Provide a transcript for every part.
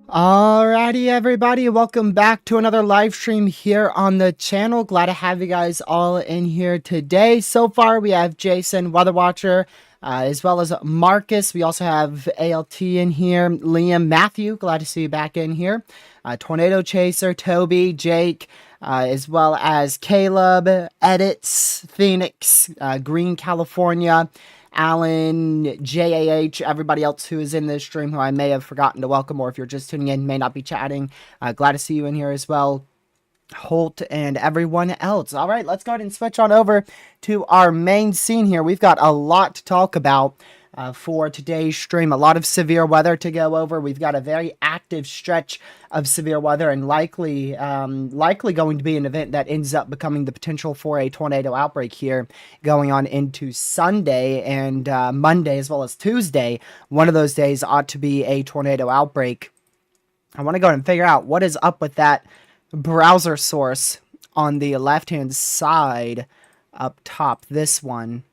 Alrighty, everybody, welcome back to another live stream here on the channel. Glad to have you guys all in here today. So far, we have Jason, Weather Watcher, as well as Marcus. We also have ALT in here, Liam, Matthew. Glad to see you back in here. Tornado Chaser, Toby, Jake, as well as Caleb, Edits, Phoenix, Green California, Alan, JAH, everybody else who is in this stream who I may have forgotten to welcome, or if you're just tuning in, may not be chatting. Glad to see you in here as well. Holt and everyone else. All right, let's go ahead and switch on over to our main scene here. We've got a lot to talk about for today's stream. A lot of severe weather to go over. We've got a very active stretch of severe weather, and likely going to be an event that ends up becoming the potential for a tornado outbreak here going on into Sunday and Monday as well as Tuesday. One of those days ought to be a tornado outbreak. I want to go ahead and figure out what is up with that browser source on the left-hand side up top. This one.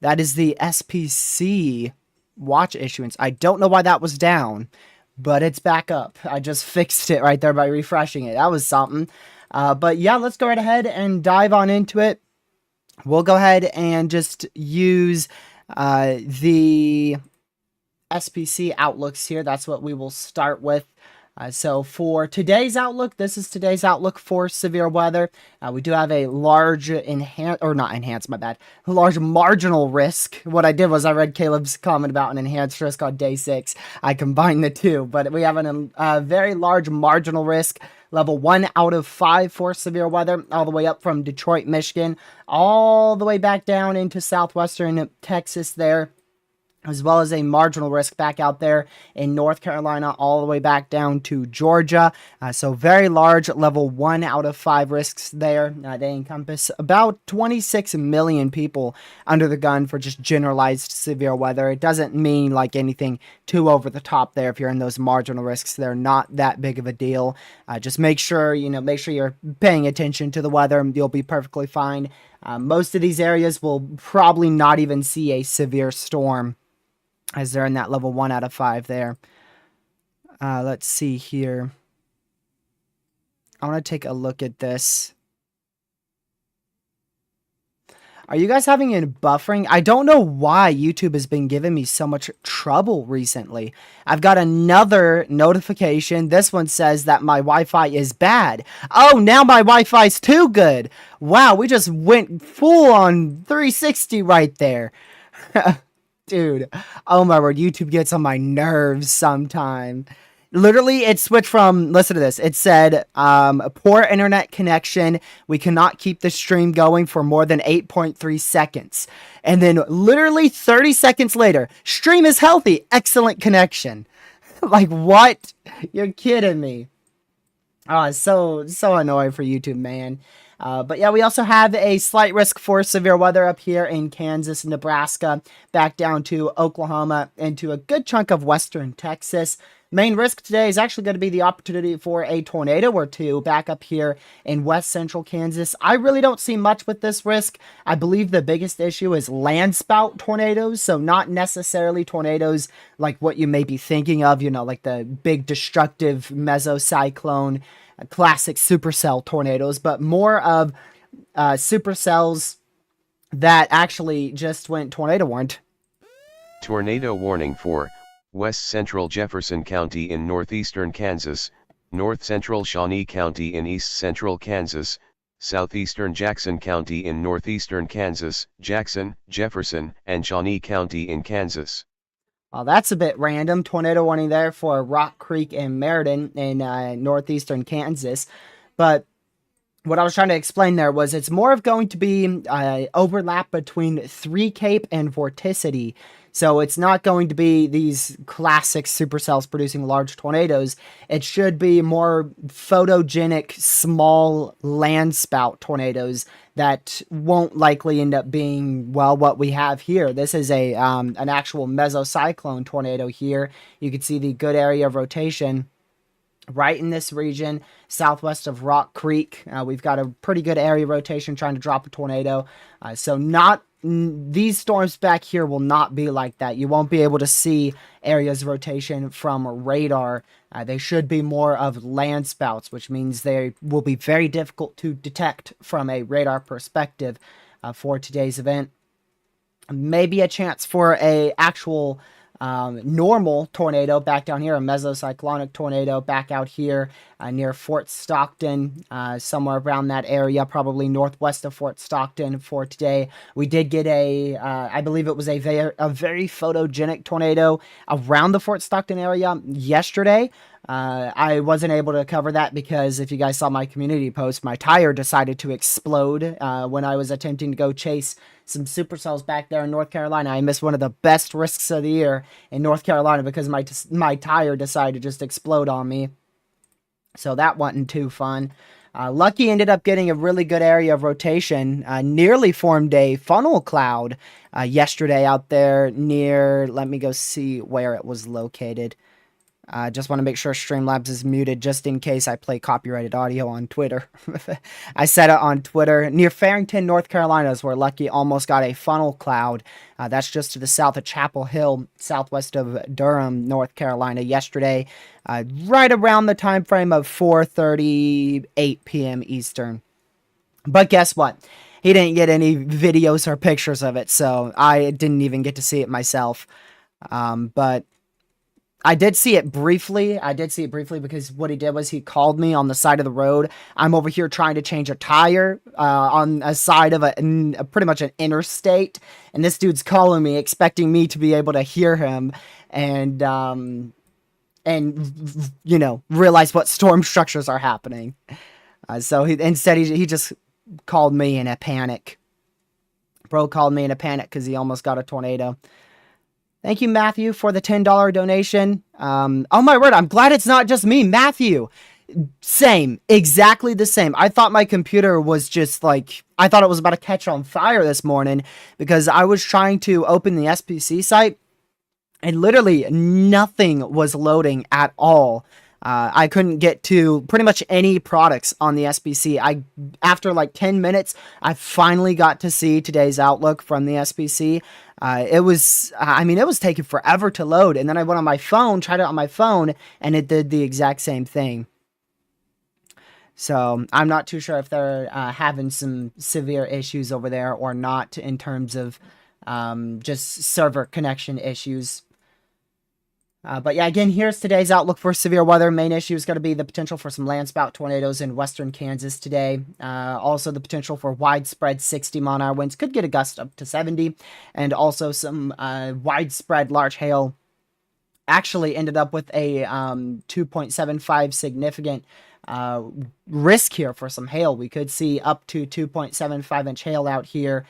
That is the SPC watch issuance. I don't know why that was down, but it's back up. I just fixed it right there by refreshing it. That was something. But yeah, let's go right ahead and dive on into it. We'll go ahead and just use the SPC outlooks here. That's what we will start with. So for today's outlook, this is today's outlook for severe weather. We do have a large large marginal risk. What I did was I read Caleb's comment about an enhanced risk on day 6. I combined the two, but we have a very large marginal risk, level 1 out of 5 for severe weather, all the way up from Detroit, Michigan, all the way back down into southwestern Texas there, as well as a marginal risk back out there in North Carolina, all the way back down to Georgia. So very large level 1 out of 5 risks there. They encompass about 26 million people under the gun for just generalized severe weather. It doesn't mean like anything too over the top there. If you're in those marginal risks, they're not that big of a deal. Just make sure you're paying attention to the weather, and you'll be perfectly fine. Most of these areas will probably not even see a severe storm, as they're in that level 1 out of 5 there. Let's see here. I want to take a look at this. Are you guys having any buffering? I don't know why YouTube has been giving me so much trouble recently. I've got another notification. This one says that my Wi-Fi is bad. Oh, now my Wi-Fi's too good. Wow, we just went full on 360 right there. Dude, oh my word, YouTube gets on my nerves sometime. Literally, it switched from, listen to this. It said, poor internet connection. We cannot keep the stream going for more than 8.3 seconds. And then literally 30 seconds later, stream is healthy. Excellent connection. Like, what? You're kidding me. Oh, it's so annoying for YouTube, man. But yeah, we also have a slight risk for severe weather up here in Kansas, Nebraska, back down to Oklahoma, into a good chunk of western Texas. Main risk today is actually going to be the opportunity for a tornado or two back up here in west central Kansas. I really don't see much with this risk. I believe the biggest issue is landspout tornadoes, so not necessarily tornadoes like what you may be thinking of, like the big destructive mesocyclone, classic supercell tornadoes, but more of supercells that actually just went tornado warned. Tornado warning for West Central Jefferson County in northeastern Kansas, North Central Shawnee County in east central Kansas, southeastern Jackson County in northeastern Kansas, Jackson, Jefferson, and Shawnee County in Kansas. Well, that's a bit random. Tornado warning there for Rock Creek and Meriden in northeastern Kansas. But what I was trying to explain there was it's more of going to be overlap between Three Cape and Vorticity. So it's not going to be these classic supercells producing large tornadoes. It should be more photogenic, small landspout tornadoes that won't likely end up being, well, what we have here. This is an actual mesocyclone tornado here. You can see the good area of rotation right in this region, southwest of Rock Creek. We've got a pretty good area rotation trying to drop a tornado. These storms back here will not be like that. You won't be able to see areas of rotation from radar. They should be more of landspouts, which means they will be very difficult to detect from a radar perspective for today's event. Maybe a chance for a actual normal tornado back down here, a mesocyclonic tornado back out here near Fort Stockton, somewhere around that area, probably northwest of Fort Stockton for today. We did get I believe it was a very photogenic tornado around the Fort Stockton area yesterday. I wasn't able to cover that because if you guys saw my community post, my tire decided to explode when I was attempting to go chase some supercells back there in North Carolina. I missed one of the best risks of the year in North Carolina because my tire decided to just explode on me. So that wasn't too fun. Lucky ended up getting a really good area of rotation. Nearly formed a funnel cloud yesterday out there near, let me go see where it was located. Just want to make sure Streamlabs is muted just in case I play copyrighted audio on Twitter. I said it on Twitter. Near Farrington, North Carolina is where Lucky almost got a funnel cloud. That's just to the south of Chapel Hill, southwest of Durham, North Carolina yesterday, right around the time frame of 4:38 p.m. Eastern. But guess what? He didn't get any videos or pictures of it, so I didn't even get to see it myself. But I did see it briefly. Because what he did was he called me on the side of the road. I'm over here trying to change a tire on a side of pretty much an interstate. And this dude's calling me, expecting me to be able to hear him and realize what storm structures are happening. So instead he just called me in a panic. Bro called me in a panic because he almost got a tornado. Thank you, Matthew, for the $10 donation. Oh my word, I'm glad it's not just me. Matthew, same, exactly the same. I thought my computer was just I thought it was about to catch on fire this morning because I was trying to open the SPC site and literally nothing was loading at all. I couldn't get to pretty much any products on the SPC. After 10 minutes, I finally got to see today's outlook from the SPC. It was taking forever to load. And then I went on my phone, tried it on my phone, and it did the exact same thing. So I'm not too sure if they're having some severe issues over there or not in terms of just server connection issues. But yeah, again, here's today's outlook for severe weather. Main issue is going to be the potential for some landspout tornadoes in western Kansas today. Also, the potential for widespread 60-mile-an-hour winds. Could get a gust up to 70. And also some widespread large hail actually ended up with a 2.75 significant uh, risk here for some hail. We could see up to 2.75-inch hail out here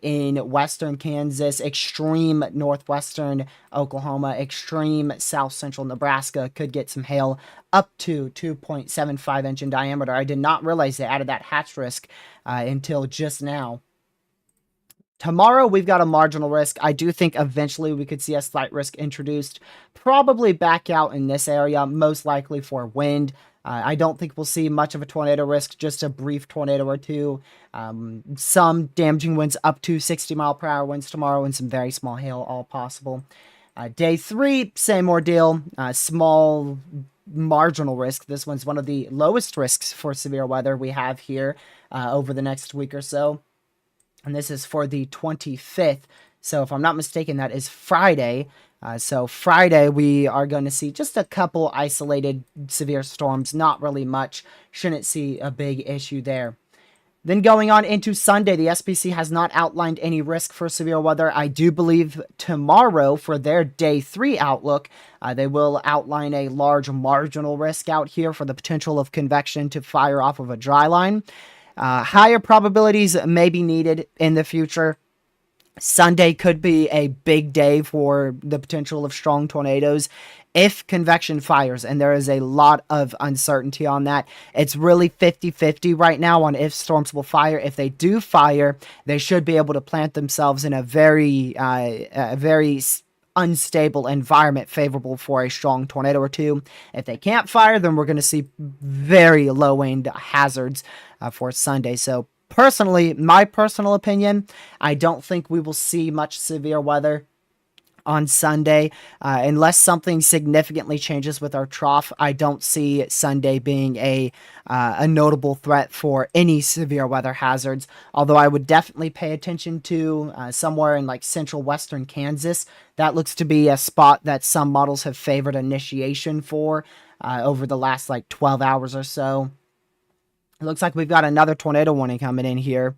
in western Kansas, extreme northwestern Oklahoma, extreme south central Nebraska could get some hail up to 2.75-inch in diameter. I did not realize they added that hatch risk until just now. Tomorrow, we've got a marginal risk. I do think eventually we could see a slight risk introduced, probably back out in this area, most likely for wind. I don't think we'll see much of a tornado risk, just a brief tornado or two. Some damaging winds up to 60-mile-per-hour winds tomorrow and some very small hail, all possible. Day 3, same ordeal, small marginal risk. This one's one of the lowest risks for severe weather we have here over the next week or so. And this is for the 25th. So if I'm not mistaken, that is Friday. So Friday, we are going to see just a couple isolated severe storms. Not really much. Shouldn't see a big issue there. Then going on into Sunday, the SPC has not outlined any risk for severe weather. I do believe tomorrow for their day 3 outlook, they will outline a large marginal risk out here for the potential of convection to fire off of a dry line. Higher probabilities may be needed in the future. Sunday could be a big day for the potential of strong tornadoes if convection fires, and there is a lot of uncertainty on that. It's really 50-50 right now on if storms will fire. If they do fire, they should be able to plant themselves in a very unstable environment favorable for a strong tornado or two. If they can't fire, then we're going to see very low-end hazards for Sunday. So personally, my personal opinion, I don't think we will see much severe weather on Sunday unless something significantly changes with our trough. I don't see Sunday being a notable threat for any severe weather hazards, although I would definitely pay attention to somewhere in like central western Kansas. That looks to be a spot that some models have favored initiation for over the last like 12 hours or so. It looks like we've got another tornado warning coming in here.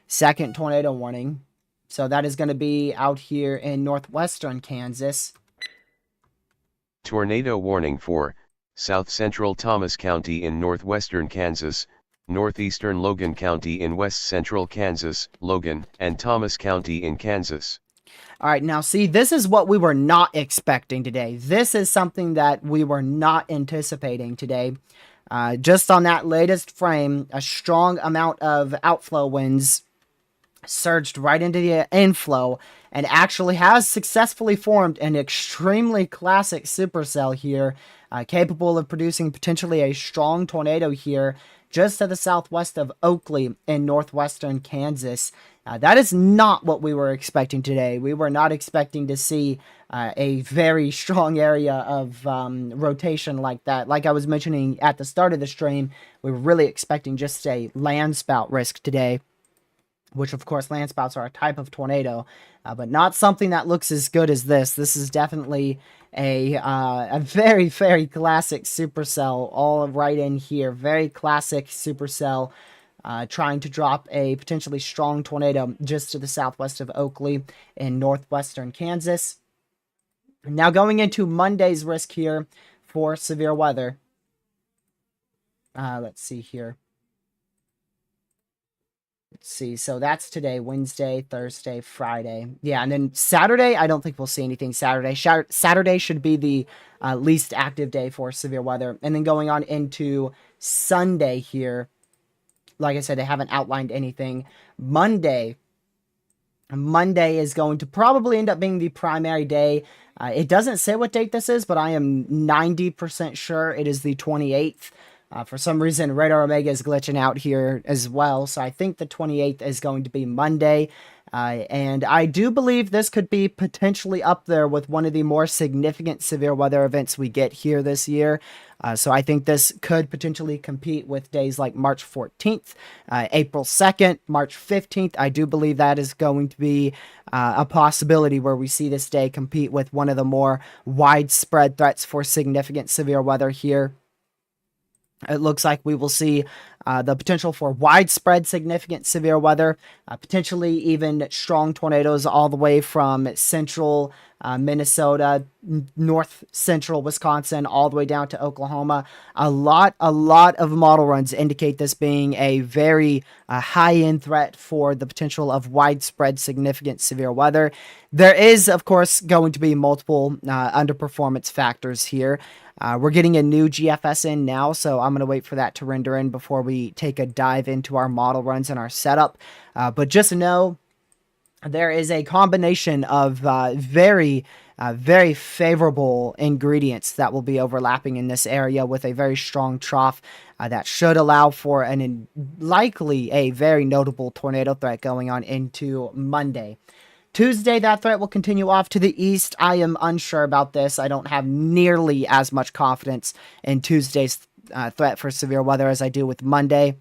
Second tornado warning. So that is going to be out here in northwestern Kansas. Tornado warning for South Central Thomas County in northwestern Kansas, northeastern Logan County in west central Kansas, Logan, and Thomas County in Kansas. All right, now see, this is what we were not expecting today. This is something that we were not anticipating today. Just on that latest frame, a strong amount of outflow winds surged right into the inflow and actually has successfully formed an extremely classic supercell here, capable of producing potentially a strong tornado here just to the southwest of Oakley in northwestern Kansas. That is not what we were expecting today. We were not expecting to see a very strong area of rotation like that. Like I was mentioning at the start of the stream, we were really expecting just a landspout risk today, which of course landspouts are a type of tornado, but not something that looks as good as this. This is definitely a very, very classic supercell all right in here. Very classic supercell trying to drop a potentially strong tornado just to the southwest of Oakley in northwestern Kansas. Now going into Monday's risk here for severe weather. Let's see here. Let's see. So that's today, Wednesday, Thursday, Friday. Yeah, and then Saturday, I don't think we'll see anything Saturday. Saturday should be the least active day for severe weather. And then going on into Sunday here, like I said, they haven't outlined anything. Monday is going to probably end up being the primary day. It doesn't say what date this is, but I am 90% sure it is the 28th. For some reason, Radar Omega is glitching out here as well, so I think the 28th is going to be Monday. And I do believe this could be potentially up there with one of the more significant severe weather events we get here this year. So I think this could potentially compete with days like March 14th, April 2nd, March 15th. I do believe that is going to be a possibility where we see this day compete with one of the more widespread threats for significant severe weather here. It looks like we will see the potential for widespread significant severe weather, potentially even strong tornadoes all the way from central Minnesota, north central Wisconsin, all the way down to Oklahoma. A lot of model runs indicate this being a very high-end threat for the potential of widespread significant severe weather. There is, of course, going to be multiple underperformance factors here. We're getting a new GFS in now, so I'm going to wait for that to render in before we take a dive into our model runs and our setup. But just know there is a combination of very favorable ingredients that will be overlapping in this area with a very strong trough that should allow for likely a very notable tornado threat going on into Monday. Tuesday, that threat will continue off to the east. I am unsure about this. I don't have nearly as much confidence in Tuesday's threat for severe weather as I do with Monday.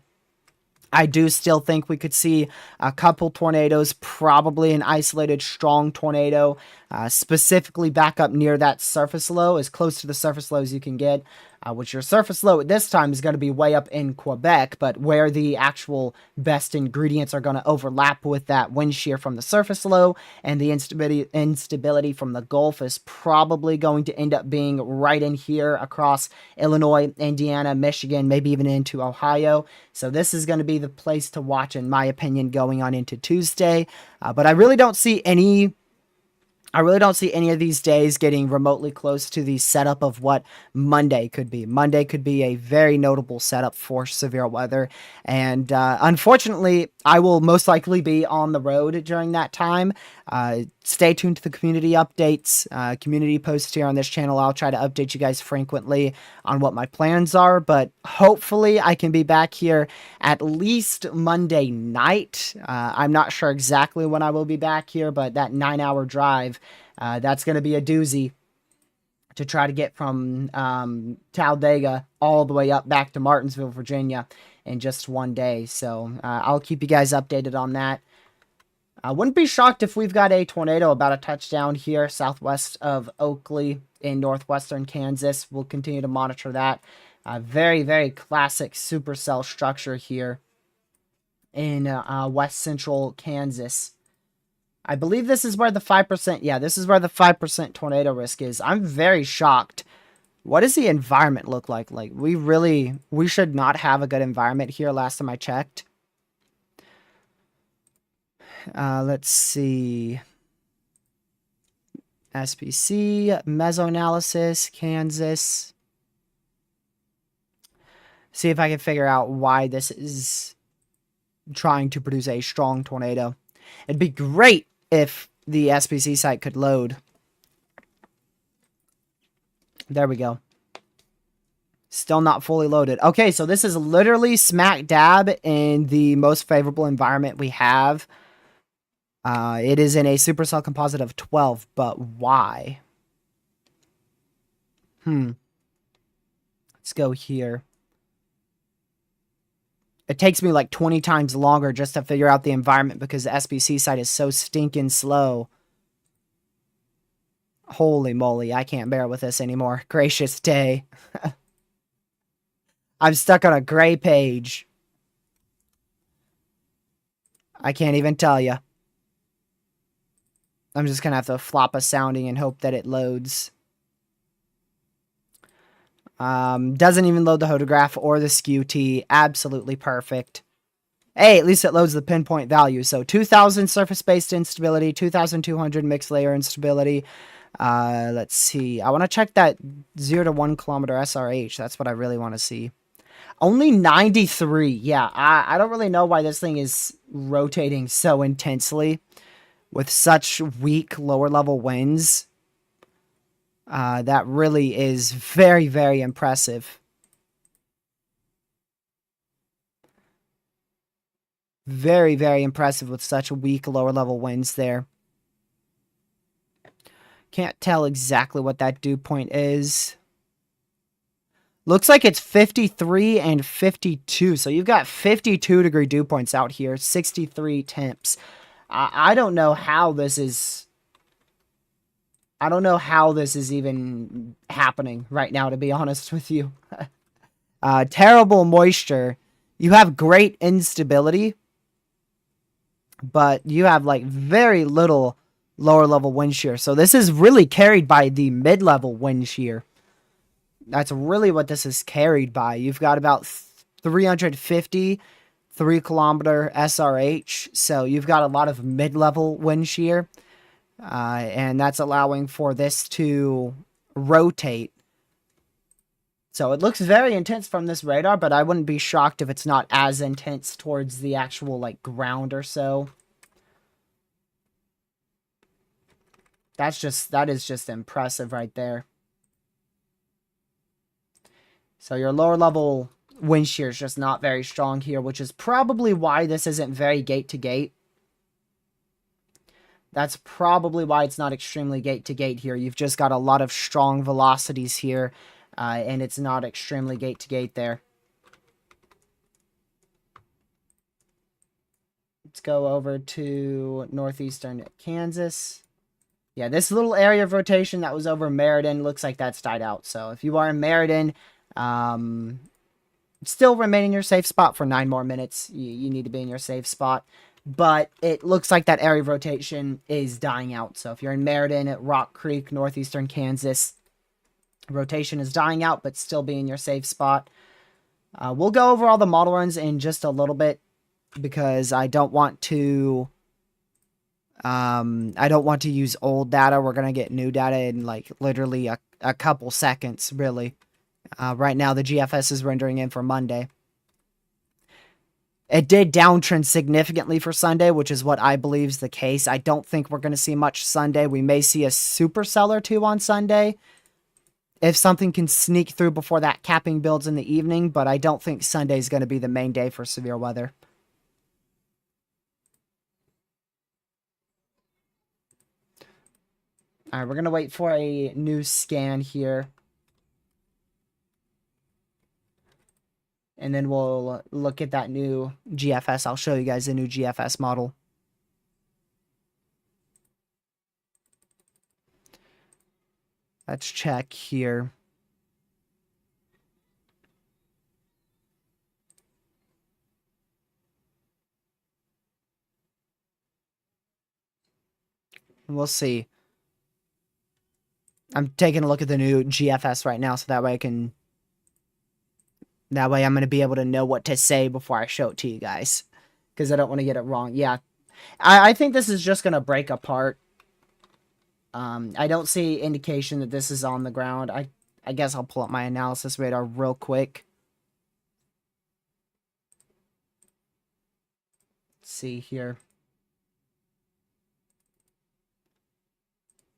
I do still think we could see a couple tornadoes, probably an isolated strong tornado, specifically back up near that surface low, as close to the surface low as you can get, which your surface low at this time is going to be way up in Quebec, but where the actual best ingredients are going to overlap with that wind shear from the surface low and the instability from the Gulf is probably going to end up being right in here across Illinois, Indiana, Michigan, maybe even into Ohio. So this is going to be the place to watch, in my opinion, going on into Tuesday. But I really don't see any of these days getting remotely close to the setup of what Monday could be. Monday could be a very notable setup for severe weather. And unfortunately, I will most likely be on the road during that time. Stay tuned to the community updates, community posts here on this channel. I'll try to update you guys frequently on what my plans are, but hopefully I can be back here at least Monday night. I'm not sure exactly when I will be back here, but that 9-hour drive, that's going to be a doozy to try to get from Talladega all the way up back to Martinsville, Virginia in just one day. So I'll keep you guys updated on that. I wouldn't be shocked if we've got a tornado about a touchdown here southwest of Oakley in northwestern Kansas. We'll continue to monitor that. Very classic supercell structure here in west central Kansas. I believe this is where the 5%, yeah, this is where the 5% tornado risk is. I'm very shocked. What does the environment look like? Like, we should not have a good environment here last time I checked. Let's see. SPC, mesoanalysis, Kansas. See if I can figure out why this is trying to produce a strong tornado. It'd be great if the SPC site could load. There we go. Still not fully loaded. Okay, so this is literally smack dab in the most favorable environment we have. It is in a supercell composite of 12, but why? Let's go here. It takes me like 20 times longer just to figure out the environment because the SPC site is so stinking slow. Holy moly, I can't bear with this anymore. Gracious day. I'm stuck on a gray page. I can't even tell you. I'm just going to have to flop a sounding and hope that it loads. Doesn't even load the hodograph or the skew T. Absolutely perfect. Hey, at least it loads the pinpoint value. So 2000 surface-based instability, 2200 mixed layer instability. Let's see. I want to check that 0 to 1 kilometer SRH. That's what I really want to see. Only 93. Yeah, I don't really know why this thing is rotating so intensely with such weak lower level winds. That really is very impressive. Very impressive with such weak lower level winds there. Can't tell exactly what that dew point is. Looks like it's 53 and 52. So you've got 52 degree dew points out here, 63 temps. I don't know how this is... I don't know how this is even happening right now, to be honest with you. Terrible moisture You have great instability, but you have like very little lower level wind shear. So this is really carried by the mid level wind shear. That's really what this is carried by. You've got about 350 3 kilometer SRH. So you've got a lot of mid level wind shear. And that's allowing for this to rotate. So it looks very intense from this radar, but I wouldn't be shocked if it's not as intense towards the actual like ground or so. That is just impressive right there. So your lower level wind shear is just not very strong here, which is probably why this isn't very gate to gate. That's probably why it's not extremely gate to gate here. You've just got a lot of strong velocities here, and it's not extremely gate to gate there. Let's go over to northeastern Kansas. Yeah, this little area of rotation that was over Meriden looks like that's died out. So if you are in Meriden, still remain in your safe spot for 9 more minutes. You need to be in your safe spot. But it looks like that area of rotation is dying out. So if you're in Meriden at Rock Creek, northeastern Kansas, rotation is dying out, but still be in your safe spot. We'll go over all the model runs in just a little bit because I don't want to use old data. We're going to get new data in like literally a couple seconds, really. Right now, the GFS is rendering in for Monday. It did downtrend significantly for Sunday, which is what I believe is the case. I don't think we're going to see much Sunday. We may see a supercell or two on Sunday if something can sneak through before that capping builds in the evening, but I don't think Sunday is going to be the main day for severe weather. All right, we're going to wait for a new scan here. And then we'll look at that new GFS. I'll show you guys the new GFS model. Let's check here. We'll see. I'm taking a look at the new GFS right now, so that way I'm going to be able to know what to say before I show it to you guys. Because I don't want to get it wrong. Yeah. I think this is just going to break apart. I don't see indication that this is on the ground. I guess I'll pull up my analysis radar real quick. Let's see here.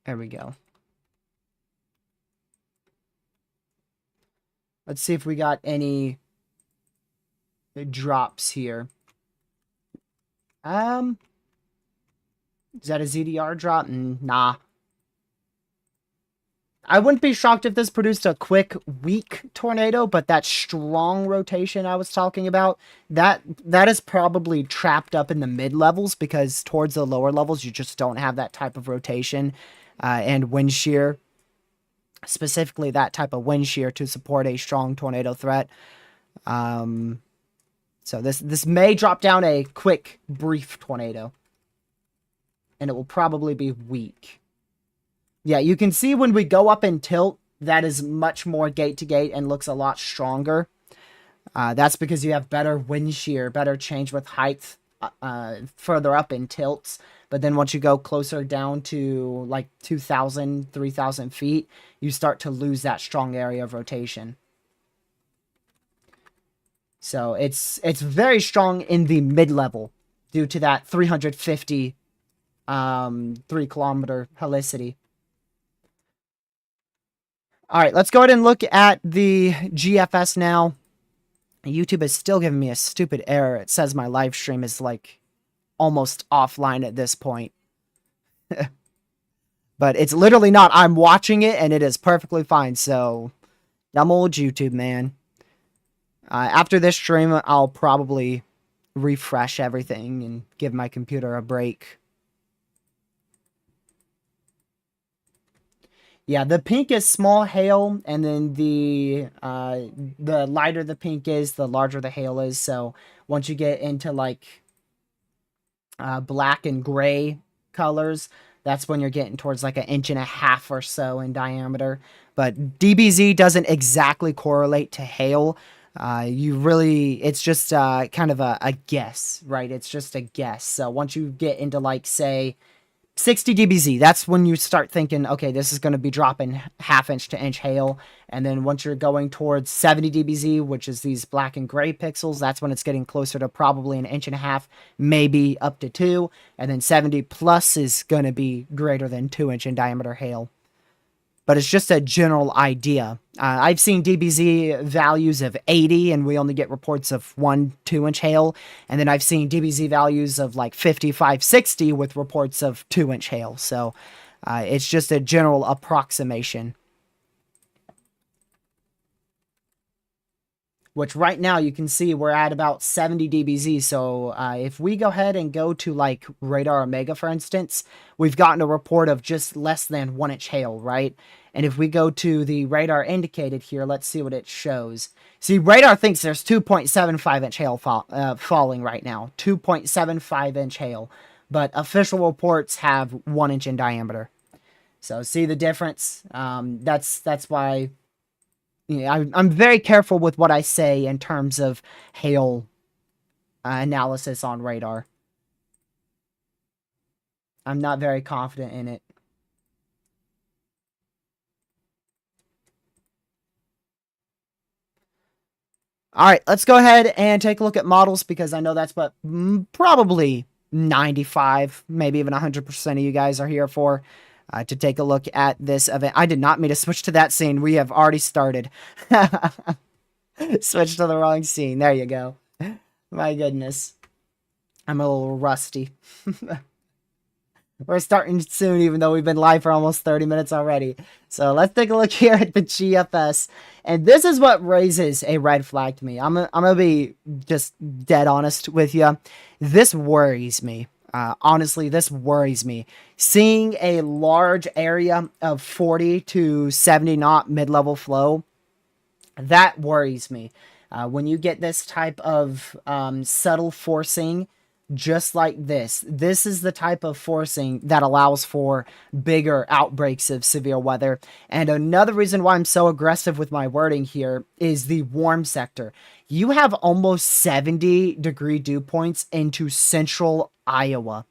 There we go. Let's see if we got any drops here. Is that a ZDR drop? Nah. I wouldn't be shocked if this produced a quick, weak tornado, but that strong rotation I was talking about, that is probably trapped up in the mid-levels because towards the lower levels, you just don't have that type of rotation and wind shear, specifically that type of wind shear to support a strong tornado threat. So this may drop down a quick, brief tornado, and it will probably be weak. Yeah, you can see when we go up in tilt, that is much more gate-to-gate and looks a lot stronger. That's because you have better wind shear, better change with height further up in tilts. But then once you go closer down to like 2,000, 3,000 feet, you start to lose that strong area of rotation. So it's very strong in the mid-level due to that 350 3-kilometer helicity. All right, let's go ahead and look at the GFS now. YouTube is still giving me a stupid error. It says my live stream is like almost offline at this point. But it's literally not. I'm watching it and it is perfectly fine. So, dumb old YouTube, man. After this stream, I'll probably refresh everything and give my computer a break. Yeah, the pink is small hail, and then the lighter the pink is, the larger the hail is. So once you get into like black and gray colors, that's when you're getting towards like an inch and a half or so in diameter. But DBZ doesn't exactly correlate to hail. It's just kind of a guess, right? It's just a guess. So once you get into like, say, 60 dBz, that's when you start thinking, okay, this is going to be dropping half inch to inch hail. And then once you're going towards 70 dBz, which is these black and gray pixels, that's when it's getting closer to probably an inch and a half, maybe up to 2. And then 70 plus is going to be greater than 2 inch in diameter hail. But it's just a general idea. I've seen DBZ values of 80, and we only get reports of 1-2 inch hail. And then I've seen DBZ values of like 55, 60 with reports of 2 inch hail. So it's just a general approximation. Which right now you can see we're at about 70 dBz. So if we go ahead and go to like Radar Omega, for instance, we've gotten a report of just less than 1 inch hail, right? And if we go to the radar indicated here, let's see what it shows. See, radar thinks there's 2.75 inch hail falling right now, 2.75 inch hail, but official reports have 1 inch in diameter. So see the difference? That's why. Yeah, I'm very careful with what I say in terms of hail analysis on radar. I'm not very confident in it. All right, let's go ahead and take a look at models because I know that's what probably 95, maybe even 100% of you guys are here for. To take a look at this event. I did not mean to switch to that scene. We have already started. Switch to the wrong scene. There you go. My goodness. I'm a little rusty. We're starting soon, even though we've been live for almost 30 minutes already. So let's take a look here at the GFS. And this is what raises a red flag to me. I'm gonna be just dead honest with you. This worries me. Honestly, this worries me. Seeing a large area of 40 to 70 knot mid-level flow, that worries me. When you get this type of subtle forcing, just like this is the type of forcing that allows for bigger outbreaks of severe weather. And another reason why I'm so aggressive with my wording here is the warm sector. You have almost 70-degree dew points into central Iowa.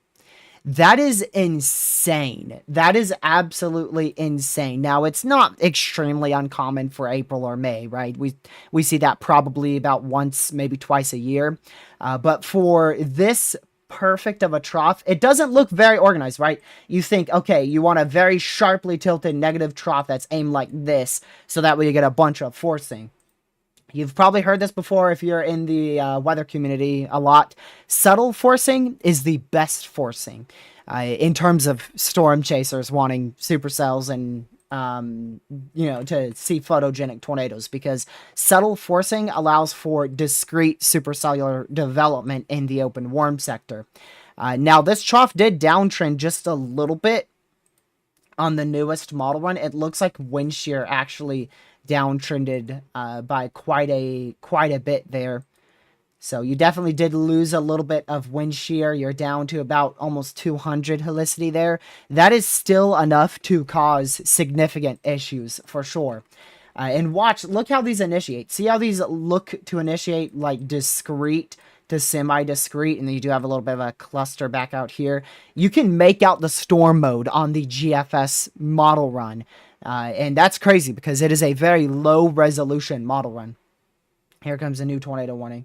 That is insane. That is absolutely insane. Now, it's not extremely uncommon for April or May, right? We see that probably about once, maybe twice a year. But for this perfect of a trough, it doesn't look very organized, right? You think, okay, you want a very sharply tilted negative trough that's aimed like this, so that way you get a bunch of forcing. You've probably heard this before if you're in the weather community a lot. Subtle forcing is the best forcing in terms of storm chasers wanting supercells and, to see photogenic tornadoes, because subtle forcing allows for discrete supercellular development in the open warm sector. Now, this trough did downtrend just a little bit on the newest model run. It looks like wind shear actually downtrended by quite a bit there. So you definitely did lose a little bit of wind shear. You're down to about almost 200 helicity there. That is still enough to cause significant issues for sure. And look how these initiate. See how these look to initiate like discrete to semi-discrete, and then you do have a little bit of a cluster back out here. You can make out the storm mode on the GFS model run. And that's crazy because it is a very low resolution model run. Here comes a new tornado warning.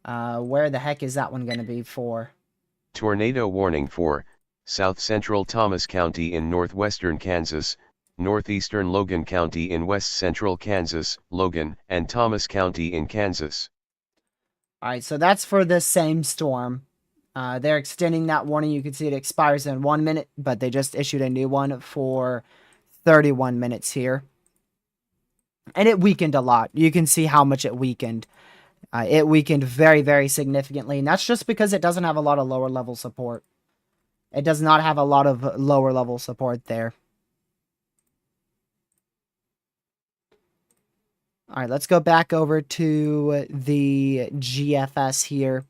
Where the heck is that one going to be for? Tornado warning for South Central Thomas County in northwestern Kansas, northeastern Logan County in west central Kansas, Logan, and Thomas County in Kansas. Alright, so that's for the same storm. They're extending that warning. You can see it expires in 1 minute, but they just issued a new one for 31 minutes here. And it weakened a lot. You can see how much it weakened. It weakened very, very significantly. And that's just because it doesn't have a lot of lower level support. It does not have a lot of lower level support there. All right, let's go back over to the GFS here.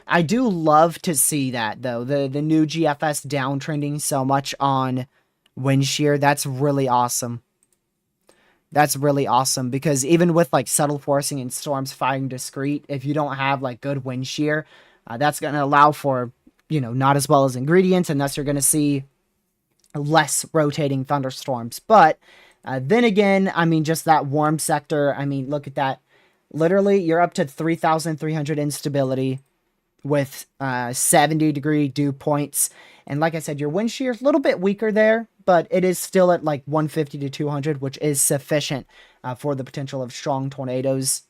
I do love to see that though. The new GFS downtrending so much on wind shear. That's really awesome. That's really awesome because even with like subtle forcing and storms firing discrete, if you don't have like good wind shear, that's going to allow for, not as well as ingredients, and thus you're going to see less rotating thunderstorms. But then again, I mean, just that warm sector, I mean, look at that. Literally, you're up to 3,300 instability with 70-degree dew points. And like I said, your wind shear is a little bit weaker there, but it is still at like 150 to 200, which is sufficient for the potential of strong tornadoes.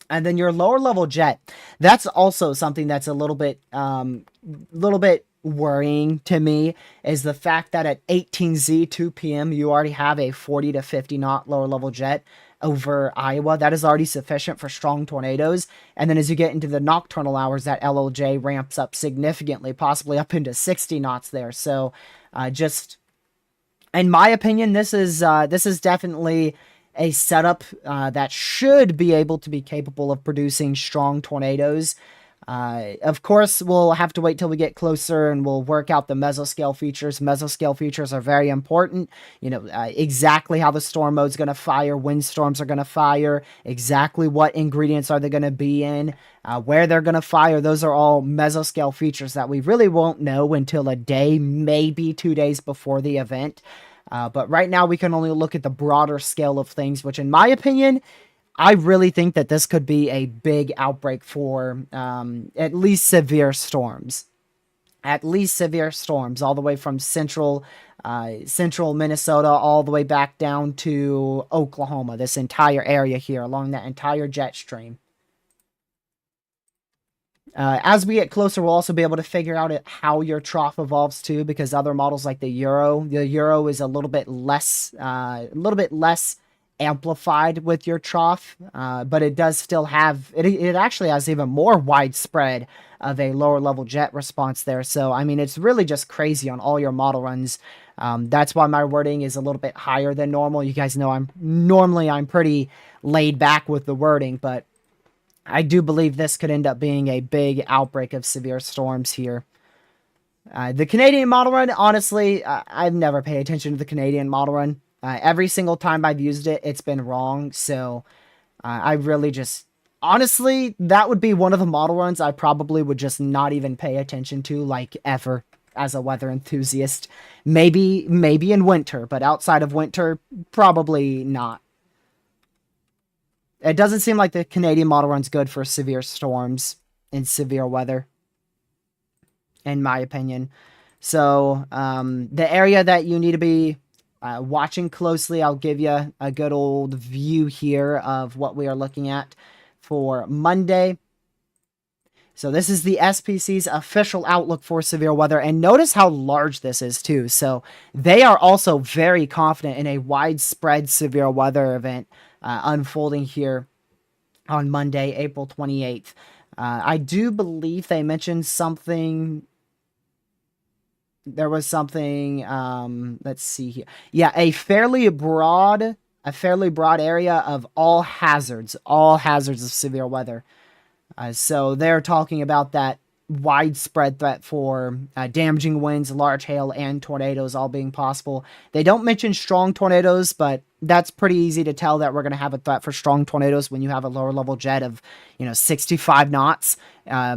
And then your lower level jet, that's also something that's a little bit worrying to me, is the fact that at 18Z 2 p.m. you already have a 40 to 50 knot lower level jet over Iowa. That is already sufficient for strong tornadoes. And then as you get into the nocturnal hours, that LLJ ramps up significantly, possibly up into 60 knots there. So just in my opinion, this is definitely a setup that should be able to be capable of producing strong tornadoes. Of course, we'll have to wait till we get closer and we'll work out the mesoscale features. Mesoscale features are very important. Exactly how the storm mode is going to fire, when storms are going to fire, exactly what ingredients are they going to be in, where they're going to fire. Those are all mesoscale features that we really won't know until a day, maybe 2 days before the event. But right now we can only look at the broader scale of things, which in my opinion, I really think that this could be a big outbreak for at least severe storms. At least severe storms, all the way from central Minnesota, all the way back down to Oklahoma. This entire area here, along that entire jet stream. As we get closer, we'll also be able to figure out how your trough evolves too, because other models like the Euro is a little bit less amplified with your trough, but it does still have it. It actually has even more widespread of a lower level jet response there. So I mean, it's really just crazy on all your model runs. That's why my wording is a little bit higher than normal. You guys know I'm pretty laid back with the wording, but I do believe this could end up being a big outbreak of severe storms here. The Canadian model run, honestly, I've never paid attention to the Canadian model run. Every single time I've used it, it's been wrong. So I really just, honestly, that would be one of the model runs I probably would just not even pay attention to, like, ever, as a weather enthusiast. Maybe in winter, but outside of winter, probably not. It doesn't seem like the Canadian model run's good for severe storms and severe weather, in my opinion. So the area that you need to be watching closely, I'll give you a good old view here of what we are looking at for Monday. So this is the SPC's official outlook for severe weather, and notice how large this is too. So they are also very confident in a widespread severe weather event unfolding here on Monday, April 28th. I do believe they mentioned something. There was something, let's see here. Yeah, a fairly broad area of all hazards of severe weather. So they're talking about that widespread threat for damaging winds, large hail, and tornadoes all being possible. They don't mention strong tornadoes, but that's pretty easy to tell that we're going to have a threat for strong tornadoes when you have a lower level jet of 65 knots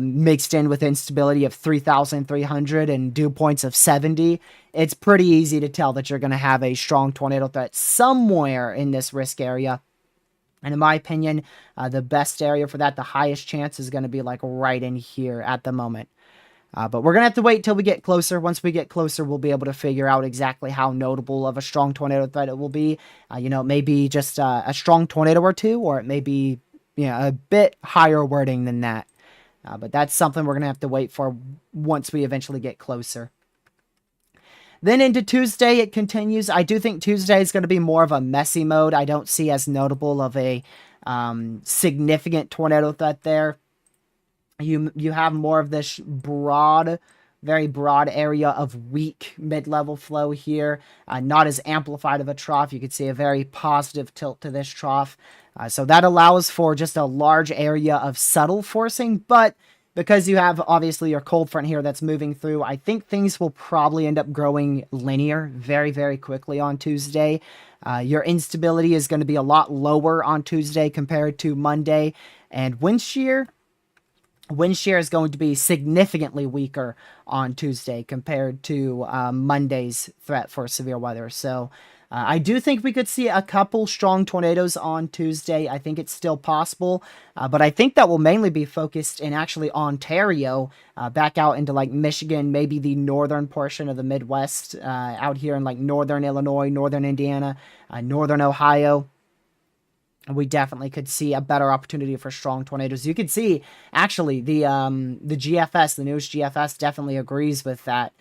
mixed in with instability of 3,300 and dew points of 70. It's pretty easy to tell that you're going to have a strong tornado threat somewhere in this risk area. And in my opinion, the best area for that, the highest chance, is going to be like right in here at the moment. But we're going to have to wait till we get closer. Once we get closer, we'll be able to figure out exactly how notable of a strong tornado threat it will be. It may be just a strong tornado or two, or it may be a bit higher wording than that. But that's something we're going to have to wait for once we eventually get closer. Then into Tuesday, it continues. I do think Tuesday is going to be more of a messy mode. I don't see as notable of a significant tornado threat there. You have more of this broad very broad area of weak mid-level flow here, not as amplified of a trough. You can see a very positive tilt to this trough. So that allows for just a large area of subtle forcing, but because you have obviously your cold front here that's moving through, I think things will probably end up growing linear very, very quickly on Tuesday. Your instability is going to be a lot lower on Tuesday compared to Monday, and wind shear is going to be significantly weaker on Tuesday compared to Monday's threat for severe weather. So I do think we could see a couple strong tornadoes on Tuesday. I think it's still possible, but I think that will mainly be focused in actually Ontario, back out into like Michigan, maybe the northern portion of the Midwest, out here in like northern Illinois, northern Indiana, northern Ohio. We definitely could see a better opportunity for strong tornadoes. You could see actually the GFS, the newest GFS, definitely agrees with that,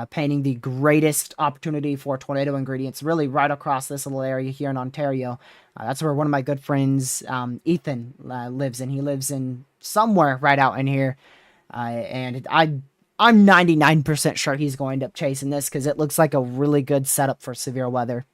painting the greatest opportunity for tornado ingredients really right across this little area here in Ontario. That's where one of my good friends, Ethan, lives, and he lives in somewhere right out in here, and I'm 99% sure he's going to end up chasing this because it looks like a really good setup for severe weather.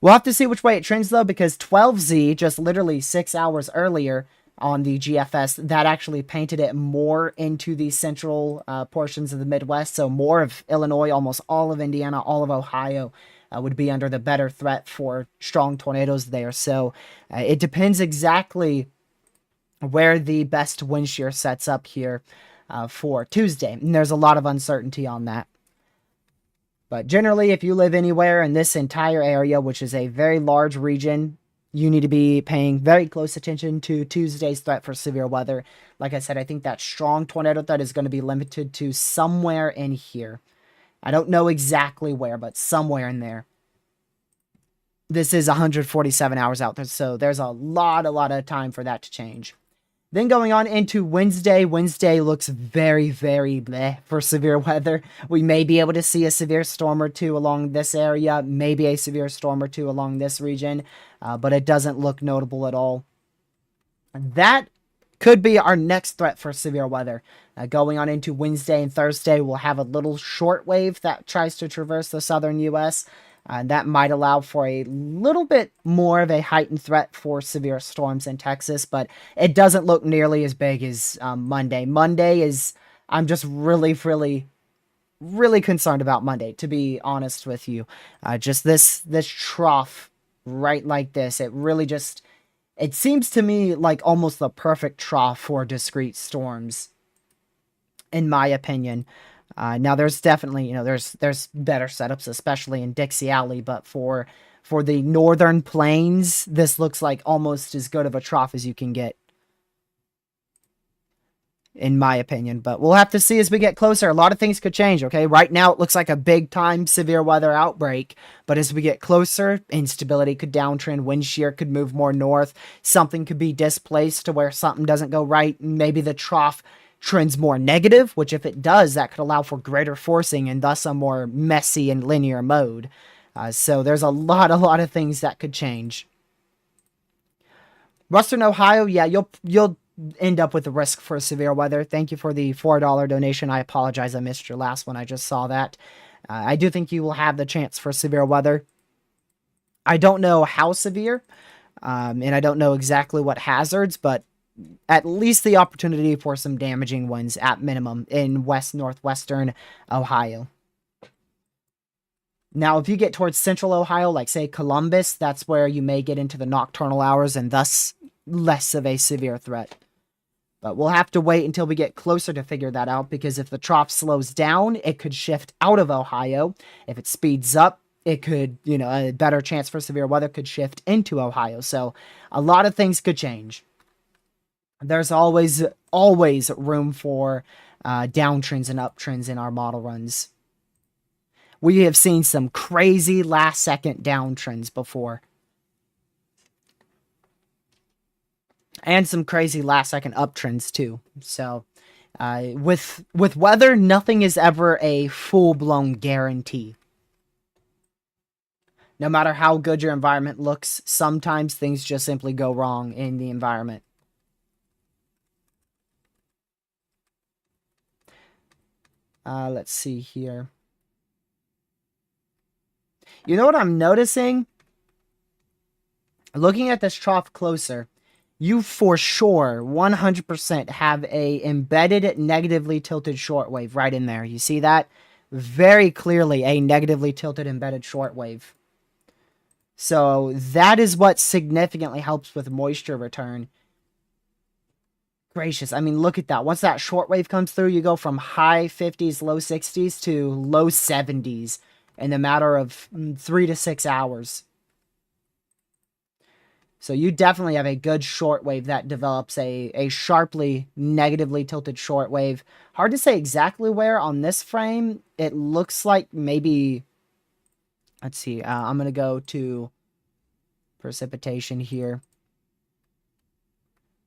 We'll have to see which way it trends, though, because 12Z, just literally 6 hours earlier on the GFS, that actually painted it more into the central portions of the Midwest. So more of Illinois, almost all of Indiana, all of Ohio would be under the better threat for strong tornadoes there. So it depends exactly where the best wind shear sets up here for Tuesday. And there's a lot of uncertainty on that. But generally, if you live anywhere in this entire area, which is a very large region, you need to be paying very close attention to Tuesday's threat for severe weather. Like I said, I think that strong tornado threat is going to be limited to somewhere in here. I don't know exactly where, but somewhere in there. This is 147 hours out there, so there's a lot of time for that to change. Then going on into Wednesday. Wednesday looks very, very bleh for severe weather. We may be able to see a severe storm or two along this area, maybe a severe storm or two along this region, but it doesn't look notable at all. That could be our next threat for severe weather. Going on into Wednesday and Thursday, we'll have a little short wave that tries to traverse the southern U.S., that might allow for a little bit more of a heightened threat for severe storms in Texas, but it doesn't look nearly as big as Monday. Monday is, I'm just really concerned about Monday, to be honest with you. Just this trough right like this, it really just, it seems to me like almost the perfect trough for discrete storms, in my opinion. Now there's definitely, there's better setups, especially in Dixie Alley, but for the northern plains, this looks like almost as good of a trough as you can get, in my opinion. But we'll have to see as we get closer. A lot of things could change, okay? Right now it looks like a big time severe weather outbreak, but as we get closer, instability could downtrend, wind shear could move more north, something could be displaced to where something doesn't go right, maybe the trough trends more negative, which if it does, that could allow for greater forcing and thus a more messy and linear mode. So there's a lot of things that could change. Western Ohio, yeah, you'll end up with the risk for severe weather. Thank you for the $4 donation. I apologize, I missed your last one. I just saw that. I do think you will have the chance for severe weather. I don't know how severe, and I don't know exactly what hazards, but at least the opportunity for some damaging winds at minimum in northwestern Ohio. Now, if you get towards central Ohio, like say Columbus, that's where you may get into the nocturnal hours and thus less of a severe threat. But we'll have to wait until we get closer to figure that out, because if the trough slows down, it could shift out of Ohio. If it speeds up, it could, a better chance for severe weather could shift into Ohio. So a lot of things could change. There's always room for downtrends and uptrends in our model runs. We have seen some crazy last-second downtrends before. And some crazy last-second uptrends, too. So, with weather, nothing is ever a full-blown guarantee. No matter how good your environment looks, sometimes things just simply go wrong in the environment. Let's see here. You know what I'm noticing? Looking at this trough closer, you for sure 100% have a embedded negatively tilted shortwave right in there. You see that? Very clearly a negatively tilted embedded shortwave. So that is what significantly helps with moisture return. Gracious. I mean, look at that. Once that shortwave comes through, you go from high 50s, low 60s to low 70s in a matter of 3 to 6 hours. So you definitely have a good shortwave that develops a sharply negatively tilted shortwave. Hard to say exactly where on this frame. It looks like maybe, let's see, I'm going to go to precipitation here.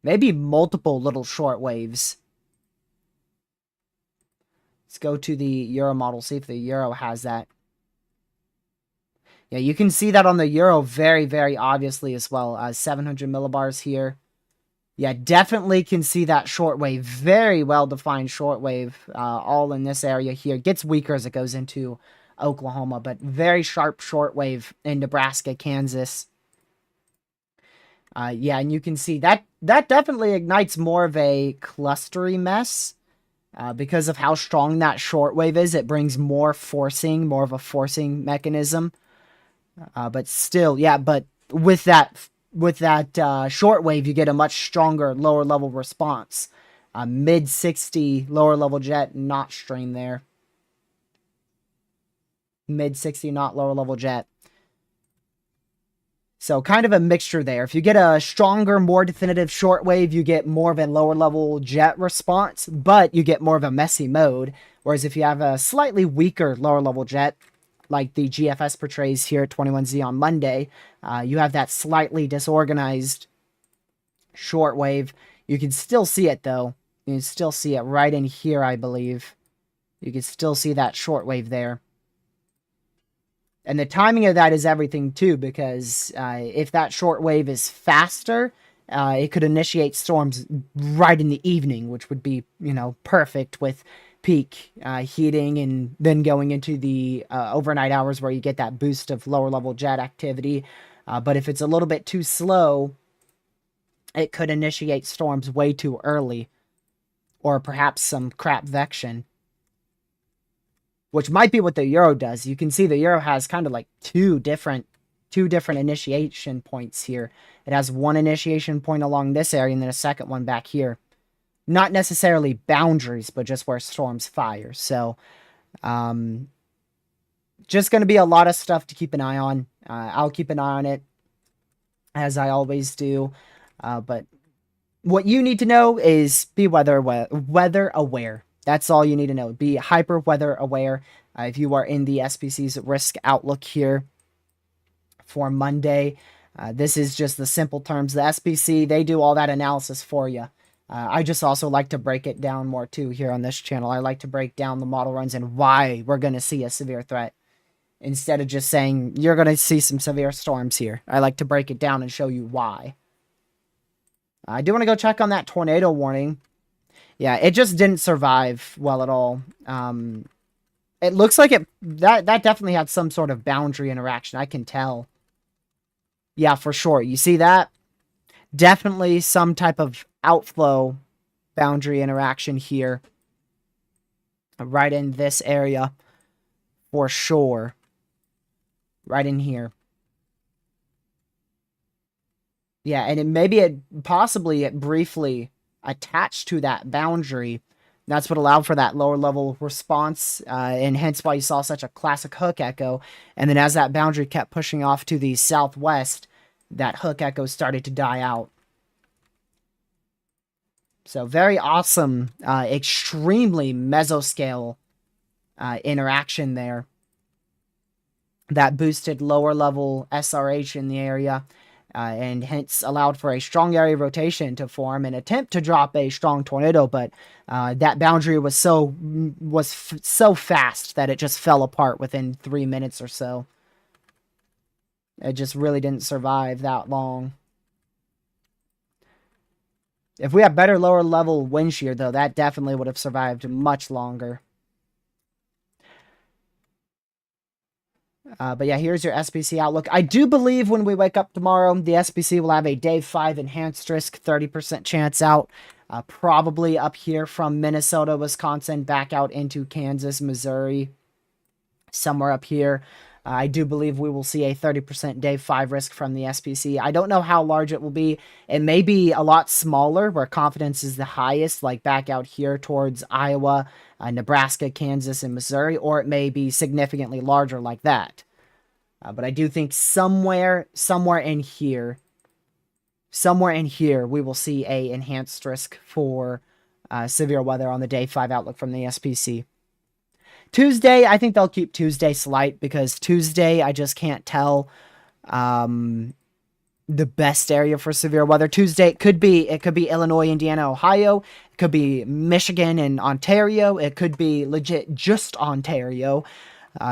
Maybe multiple little shortwaves. Let's go to the Euro model, see if the Euro has that. Yeah, you can see that on the Euro very, very obviously as well. 700 millibars here. Yeah, definitely can see that shortwave. Very well-defined shortwave all in this area here. Gets weaker as it goes into Oklahoma, but very sharp shortwave in Nebraska, Kansas. Yeah, and you can see that definitely ignites more of a clustery mess. Because of how strong that shortwave is, it brings more forcing, more of a forcing mechanism. But still, yeah, but with that shortwave, you get a much stronger lower level response. Mid 60 lower level jet, not stream there. Mid 60 knot lower level jet. So kind of a mixture there. If you get a stronger, more definitive shortwave, you get more of a lower level jet response, but you get more of a messy mode. Whereas if you have a slightly weaker lower level jet, like the GFS portrays here at 21Z on Monday, you have that slightly disorganized shortwave. You can still see it though. You can still see it right in here, I believe. You can still see that shortwave there. And the timing of that is everything too, because if that shortwave is faster, it could initiate storms right in the evening, which would be, perfect with peak heating and then going into the overnight hours where you get that boost of lower level jet activity. But if it's a little bit too slow, it could initiate storms way too early, or perhaps some crap vection, which might be what the Euro does. You can see the Euro has kind of like two different initiation points here. It has one initiation point along this area and then a second one back here. Not necessarily boundaries, but just where storms fire. So, just going to be a lot of stuff to keep an eye on. I'll keep an eye on it, as I always do. But what you need to know is be weather aware. That's all you need to know. Be hyper weather aware. If you are in the SPC's risk outlook here for Monday, this is just the simple terms. The SPC, they do all that analysis for you. I just also like to break it down more too here on this channel. I like to break down the model runs and why we're going to see a severe threat, instead of just saying you're going to see some severe storms here. I like to break it down and show you why. I do want to go check on that tornado warning. Yeah, it just didn't survive well at all. It looks like that definitely had some sort of boundary interaction. I can tell. Yeah, for sure. You see that? Definitely some type of outflow boundary interaction here. Right in this area. For sure. Right in here. Yeah, and maybe it briefly attached to that boundary. That's what allowed for that lower level response, and hence why you saw such a classic hook echo. And then as that boundary kept pushing off to the southwest, that hook echo started to die out. So very awesome, extremely mesoscale interaction there. That boosted lower level SRH in the area. And hence allowed for a strong area rotation to form and attempt to drop a strong tornado, but that boundary was so fast that it just fell apart within 3 minutes or so. It just really didn't survive that long. If we had better lower level wind shear, though, that definitely would have survived much longer. But yeah, here's your SPC outlook. I do believe when we wake up tomorrow, the SPC will have a day 5 enhanced risk, 30% chance out. Probably up here from Minnesota, Wisconsin, back out into Kansas, Missouri, somewhere up here. I do believe we will see a 30% day 5 risk from the SPC. I don't know how large it will be. It may be a lot smaller where confidence is the highest, like back out here towards Iowa, Nebraska, Kansas, and Missouri, or it may be significantly larger like that. But I do think somewhere in here, we will see a enhanced risk for severe weather on the day 5 outlook from the SPC. Tuesday, I think they'll keep Tuesday slight because Tuesday, I just can't tell the best area for severe weather. Tuesday, it could be Illinois, Indiana, Ohio. It could be Michigan and Ontario. It could be legit just Ontario.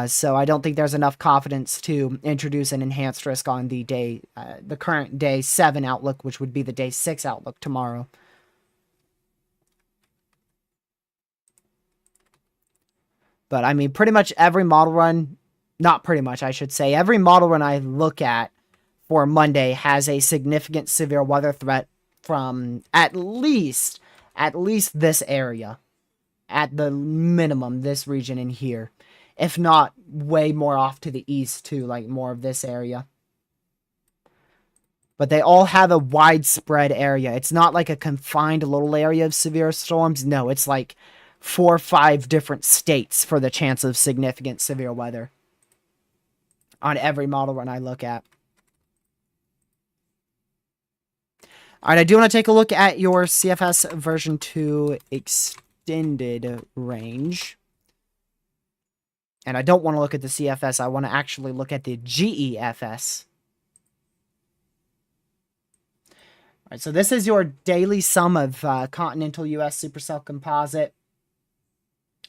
So I don't think there's enough confidence to introduce an enhanced risk on the day, the current day 7 outlook, which would be the day 6 outlook tomorrow. But I mean, pretty much every model run, not pretty much, I should say, every model run I look at for Monday has a significant severe weather threat from at least this area, at the minimum, this region in here. If not way more off to the east too, like more of this area. But they all have a widespread area. It's not like a confined little area of severe storms. No, it's like 4 or 5 different states for the chance of significant severe weather on every model run I look at. All right, I do want to take a look at your CFS version 2 extended range. And I don't want to look at the CFS. I want to actually look at the GEFS. All right, so this is your daily sum of continental U.S. supercell composite.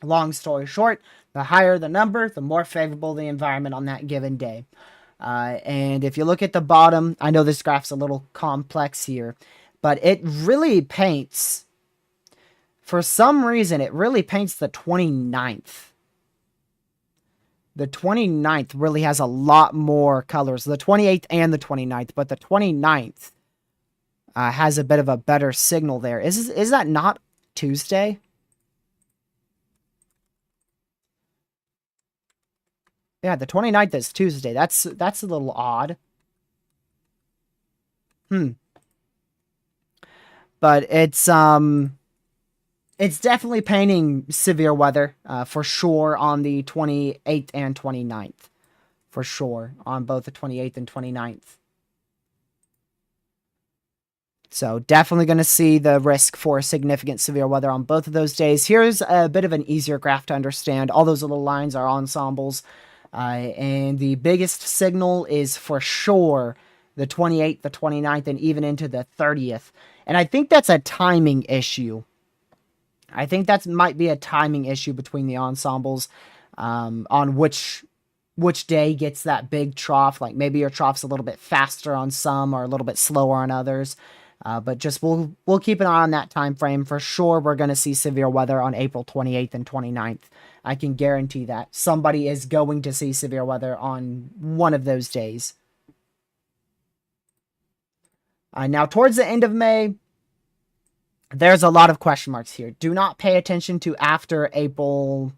Long story short, the higher the number, the more favorable the environment on that given day. And if you look at the bottom, I know this graph's a little complex here, but it really paints, for some reason, it really paints the 29th. The 29th really has a lot more colors. The 28th and the 29th, but the 29th has a bit of a better signal there. Is that not Tuesday? Yeah, the 29th is Tuesday. That's a little odd. But it's definitely painting severe weather for sure on the 28th and 29th. For sure on both the 28th and 29th. So definitely going to see the risk for significant severe weather on both of those days. Here's a bit of an easier graph to understand. All those little lines are ensembles. And the biggest signal is for sure the 28th, the 29th, and even into the 30th. And I think that's a timing issue. I think that might be a timing issue between the ensembles on which day gets that big trough. Like maybe your trough's a little bit faster on some or a little bit slower on others. But just we'll keep an eye on that time frame. For sure, we're going to see severe weather on April 28th and 29th. I can guarantee that. Somebody is going to see severe weather on one of those days. Now, towards the end of May, there's a lot of question marks here. Do not pay attention to after April...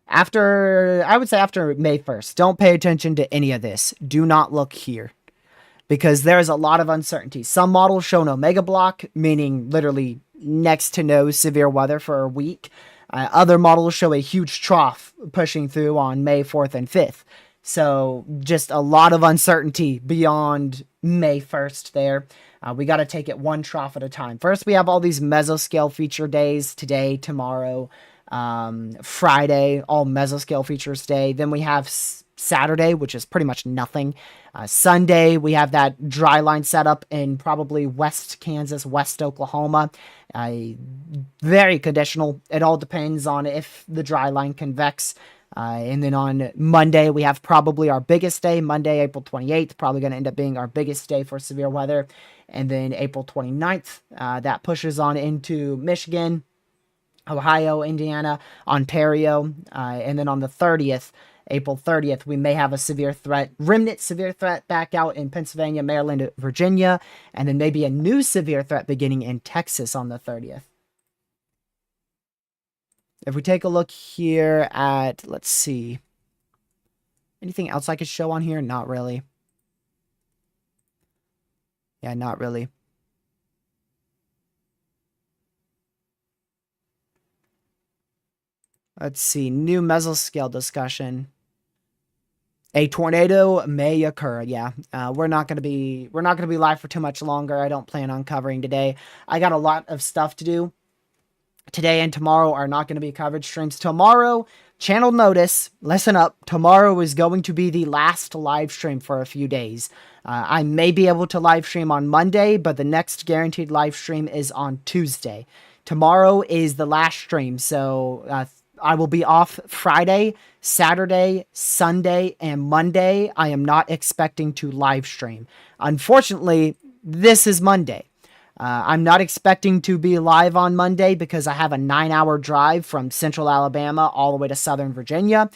I would say after May 1st. Don't pay attention to any of this. Do not look here. Because there's a lot of uncertainty. Some models show an omega block, meaning literally next to no severe weather for a week. Other models show a huge trough pushing through on May 4th and 5th. So just a lot of uncertainty beyond May 1st there. We got to take it one trough at a time. First, we have all these mesoscale feature days, today, tomorrow, Friday, all mesoscale features day. Then we have Saturday, which is pretty much nothing. Sunday, we have that dry line setup in probably West Kansas, West Oklahoma. Very conditional. It all depends on if the dry line convects. And then on Monday, we have probably our biggest day, Monday, April 28th, probably going to end up being our biggest day for severe weather. And then April 29th, that pushes on into Michigan, Ohio, Indiana, Ontario. And then on the 30th, April 30th, we may have a severe threat, remnant severe threat back out in Pennsylvania, Maryland, Virginia, and then maybe a new severe threat beginning in Texas on the 30th. If we take a look here at, let's see, anything else I could show on here? Not really. Yeah, not really. Let's see, new mesoscale discussion. A tornado may occur. Yeah, we're not gonna be live for too much longer. I don't plan on covering today. I got a lot of stuff to do. Today and tomorrow are not going to be coverage streams. Tomorrow, channel notice, listen up. Tomorrow is going to be the last live stream for a few days. I may be able to live stream on Monday, but the next guaranteed live stream is on Tuesday. Tomorrow is the last stream, so I will be off Friday, Saturday, Sunday, and Monday. I am not expecting to live stream. Unfortunately, this is Monday. I'm not expecting to be live on Monday because I have a 9-hour drive from central Alabama all the way to southern Virginia.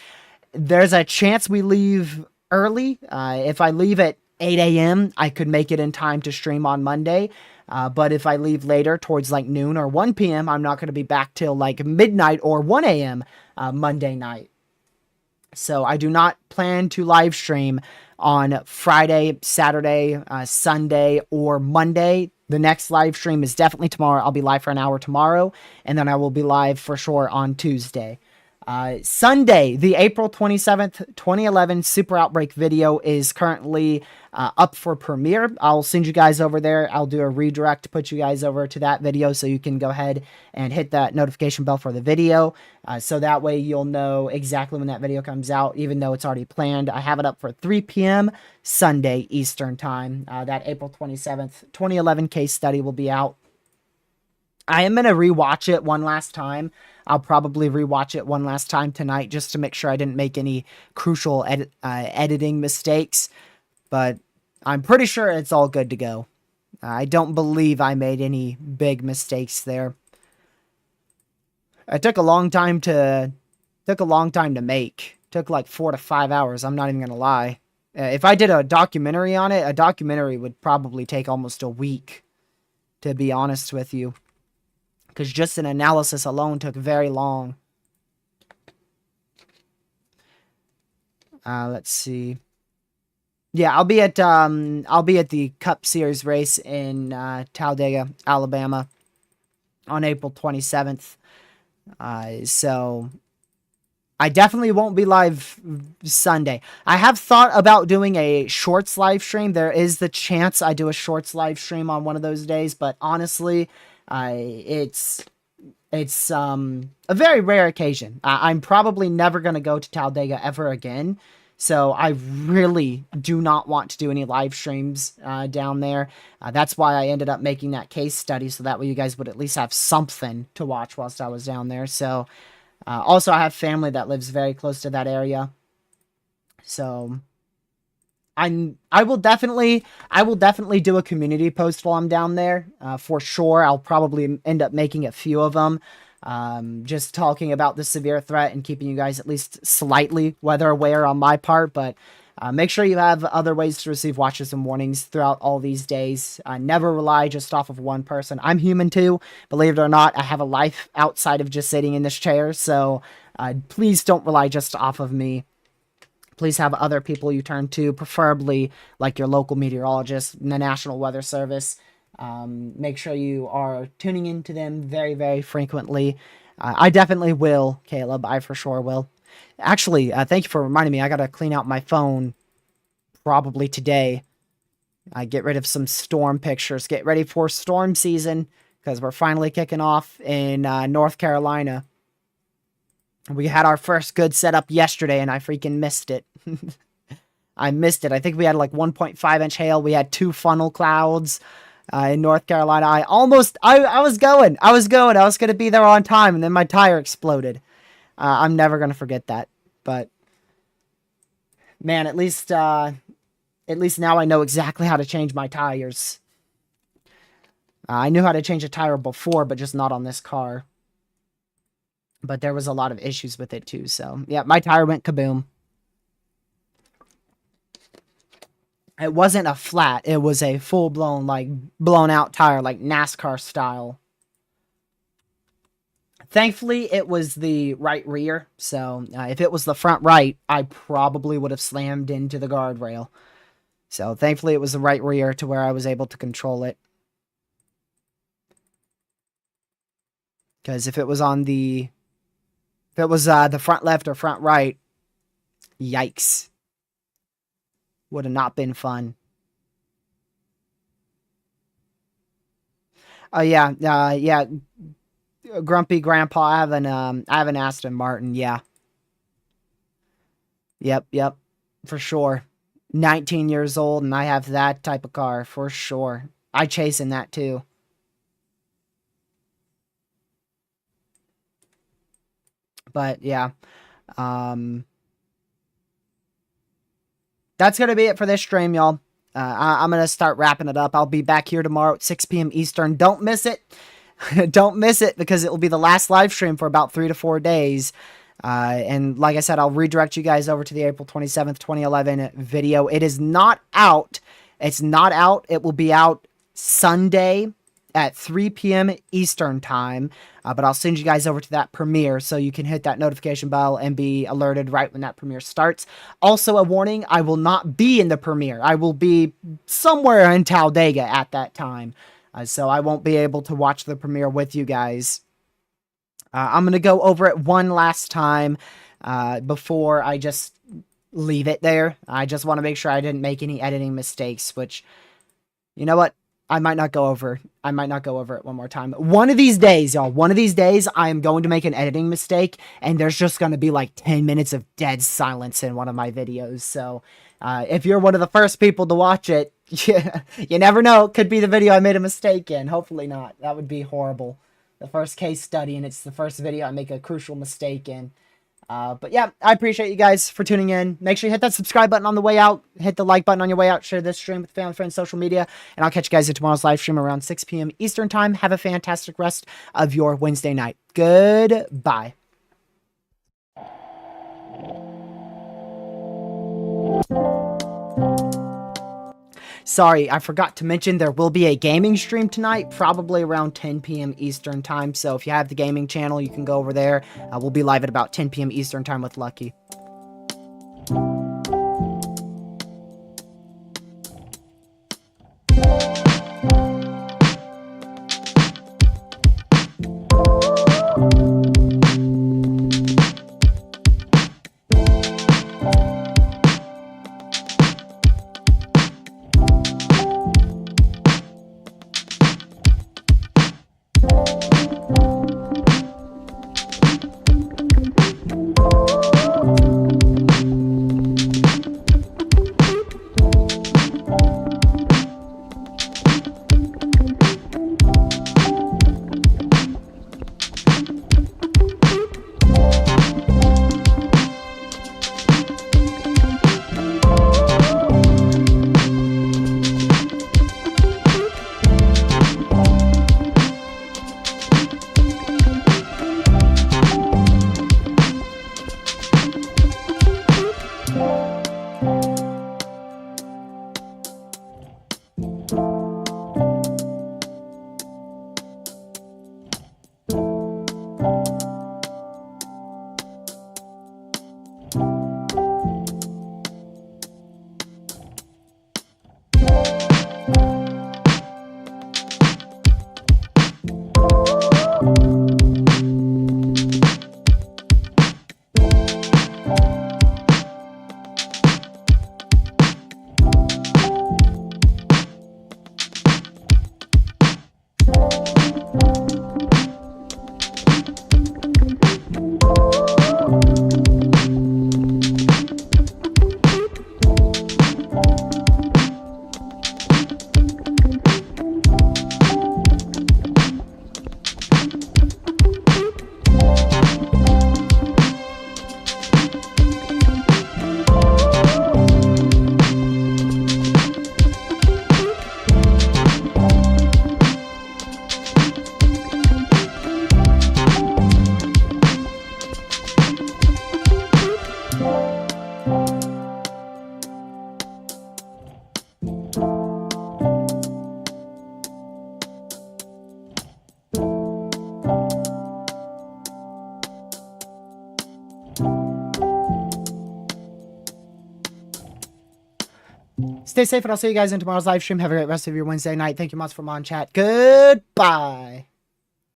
There's a chance we leave early. If I leave at 8 a.m., I could make it in time to stream on Monday. But if I leave later towards like noon or 1 p.m., I'm not going to be back till like midnight or 1 a.m. Monday night. So I do not plan to live stream on Friday, Saturday, Sunday, or Monday. The next live stream is definitely tomorrow. I'll be live for an hour tomorrow, and then I will be live for sure on Tuesday. Sunday, the April 27th, 2011 Super Outbreak video is currently up for premiere. I'll send you guys over there. I'll do a redirect to put you guys over to that video so you can go ahead and hit that notification bell for the video. So that way you'll know exactly when that video comes out, even though it's already planned. I have it up for 3 p.m. Sunday Eastern Time. That April 27th, 2011 case study will be out. I am going to rewatch it one last time. I'll probably rewatch it one last time tonight just to make sure I didn't make any crucial editing mistakes. But I'm pretty sure it's all good to go. I don't believe I made any big mistakes there. It took a long time to make. It took like 4 to 5 hours. I'm not even going to lie. If I did a documentary on it, a documentary would probably take almost a week, to be honest with you. Because just an analysis alone took very long. Let's see. Yeah, I'll be at the Cup Series race in Talladega, Alabama, on April 27th. So I definitely won't be live Sunday. I have thought about doing a shorts live stream. There is the chance I do a shorts live stream on one of those days, but honestly, it's a very rare occasion. I'm probably never going to go to Talladega ever again. So I really do not want to do any live streams down there. That's why I ended up making that case study, so that way you guys would at least have something to watch whilst I was down there. So also I have family that lives very close to that area. So I will definitely do a community post while I'm down there, for sure. I'll probably end up making a few of them, just talking about the severe threat and keeping you guys at least slightly weather aware on my part. But make sure you have other ways to receive watches and warnings throughout all these days. Never rely just off of one person. I'm human too, believe it or not. I have a life outside of just sitting in this chair, so please don't rely just off of me. Please have other people you turn to, preferably like your local meteorologist, the National Weather Service. Make sure you are tuning into them very, very frequently. I definitely will, Caleb. I for sure will. Actually, thank you for reminding me. I got to clean out my phone probably today. Get rid of some storm pictures. Get ready for storm season because we're finally kicking off in North Carolina. We had our first good setup yesterday, and I freaking missed it. I missed it. I think we had like 1.5-inch hail. We had 2 funnel clouds in North Carolina. I was going. I was going to be there on time, and then my tire exploded. I'm never going to forget that. But, man, at least now I know exactly how to change my tires. I knew how to change a tire before, but just not on this car. But there was a lot of issues with it too, so yeah, my tire went kaboom. It wasn't a flat. It was a full-blown, like, blown-out tire, like NASCAR style. Thankfully, it was the right rear, so if it was the front right, I probably would have slammed into the guardrail. So thankfully, it was the right rear to where I was able to control it. Because if it was the front left or front right, yikes, would have not been fun. Oh yeah, yeah. Grumpy Grandpa, I have an Aston Martin. Yeah, yep, for sure. 19 years old, and I have that type of car for sure. I chase in that too. But yeah, um, that's gonna be it for this stream, y'all. I'm gonna start wrapping it up. I'll be back here tomorrow at 6 p.m. Eastern. Don't miss it. Don't miss it because it will be the last live stream for about 3 to 4 days. And like I said, I'll redirect you guys over to the April 27th, 2011 video. It is not out. It's not out. It will be out Sunday at 3 p.m. Eastern time. But I'll send you guys over to that premiere so you can hit that notification bell and be alerted right when that premiere starts. Also, a warning, I will not be in the premiere. I will be somewhere in Talladega at that time. So I won't be able to watch the premiere with you guys. I'm going to go over it one last time before I just leave it there. I just want to make sure I didn't make any editing mistakes, which, you know what? I might not go over it one more time. One of these days, y'all, one of these days, I am going to make an editing mistake, and there's just going to be like 10 minutes of dead silence in one of my videos. So if you're one of the first people to watch it, you never know. It could be the video I made a mistake in. Hopefully not. That would be horrible. The first case study, and it's the first video I make a crucial mistake in. But yeah, I appreciate you guys for tuning in. Make sure you hit that subscribe button on the way out. Hit the like button on your way out. Share this stream with family, friends, social media. And I'll catch you guys at tomorrow's live stream around 6 p.m. Eastern time. Have a fantastic rest of your Wednesday night. Goodbye. Sorry, I forgot to mention there will be a gaming stream tonight, probably around 10 p.m. Eastern time. So if you have the gaming channel, you can go over there. We'll be live at about 10 p.m. Eastern time with Lucky. Stay safe, and I'll see you guys in tomorrow's live stream. Have a great rest of your Wednesday night. Thank you much for on chat. Goodbye.